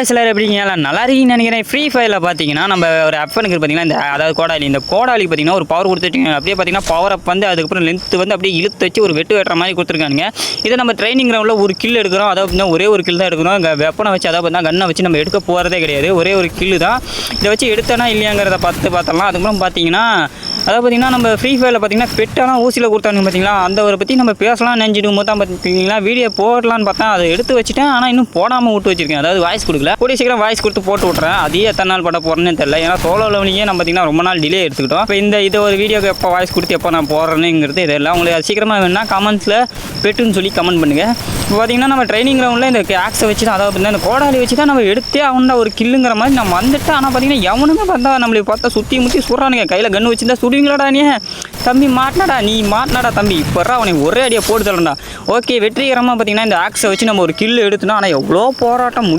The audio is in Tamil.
சிலர் எப்படிங்க நல்லா இருக்கீங்கன்னு நினைக்கிறேன். ஃப்ரீ ஃபயரில் பார்த்தீங்கன்னா நம்ம ஒரு அஃபனுக்கு பார்த்தீங்கன்னா அதாவது கோடாலி கோடாலி பார்த்தீங்கன்னா ஒரு பவர் கொடுத்துட்டீங்க. அப்படியே பார்த்தீங்கன்னா பவர் அப் வந்து அதுக்கப்புறம் லென்த்து வந்து அப்படியே இழுத்து வச்சு ஒரு வெட்டுற மாதிரி கொடுத்துருக்கானுங்க. இதை நம்ம ட்ரைனிங் கிரவுண்டில் ஒரு கில் எடுக்கிறோம். அதாவது பார்த்தீங்கன்னா ஒரே ஒரு கில் தான் எடுக்கிறோம். வெப்பனை வச்சு அதாவது பார்த்தீங்கன்னா கன்னை வச்சு நம்ம எடுக்க போகிறதே கிடையாது. ஒரே ஒரு கில்லு தான். இதை வச்சு எடுத்தனா இல்லையாங்கிறத பார்த்தலாம். அதுக்கப்புறம் பார்த்தீங்கன்னா அதாவது பார்த்தீங்கன்னா நம்ம ஃப்ரீ ஃபயரில் பார்த்தீங்கன்னா பெட்டெல்லாம் ஊசியில் கொடுத்தாங்க பார்த்தீங்களா, அந்த ஒரு பற்றி நம்ம பேசலாம் நினச்சிட்டு போது தான் பார்த்தீங்களா வீடியோ போடலான்னு பார்த்தா அதை எடுத்து வச்சுட்டேன். ஆனால் இன்னும் போடாமல் விட்டு வச்சிருக்கேன். அதாவது வாய்ஸ் கொடுக்கல. கூடிய சீக்கிரம் வாய்ஸ் கொடுத்து போட்டு விட்றேன். அதே எத்தனை நாள் பட போகிறேன்னு தெரியல. ஏன்னா சோலோ லெவலிங்கே நம்ம பார்த்தீங்கன்னா ரொம்ப நாள் டிலே எடுத்துக்கிட்டோம். இப்போ இதை ஒரு வீடியோக்கு எப்போ வாய்ஸ் கொடுத்து எப்போ நான் போடுறேனுங்கிறது இதெல்லாம் உங்களுக்கு அது சீக்கிரமாக வேணும்னா கமெண்ட்ஸில் பெட்டுன்னு சொல்லி கமெண்ட் பண்ணுங்கள். இப்போ பார்த்தீங்கன்னா நம்ம ட்ரைனிங் கிரவுண்டில் இந்த ஆக்ஸை வச்சு தான் அதாவது இந்த கோடாலி வச்சு தான் நம்ம எடுத்தே அவன்டா ஒரு கில்லுங்கிற மாதிரி நம்ம வந்துட்டு. ஆனால் பார்த்தீங்கன்னா எவனுமே பார்த்தா நம்மளை பார்த்தா சுற்றி முற்றி சுடுறானுங்க. கையில் கன்று வச்சுருந்தா சுடுவீங்களாடா நீ தம்பி மாட்டினாடா தம்பி இப்போ அவனை ஒரே அடியாக போட்டு தரண்டா. ஓகே வெற்றிகரமாக பார்த்தீங்கன்னா இந்த ஆக்ஸை வச்சு நம்ம ஒரு கில்லு எடுத்துனா. ஆனால் எவ்வளோ போராட்டம்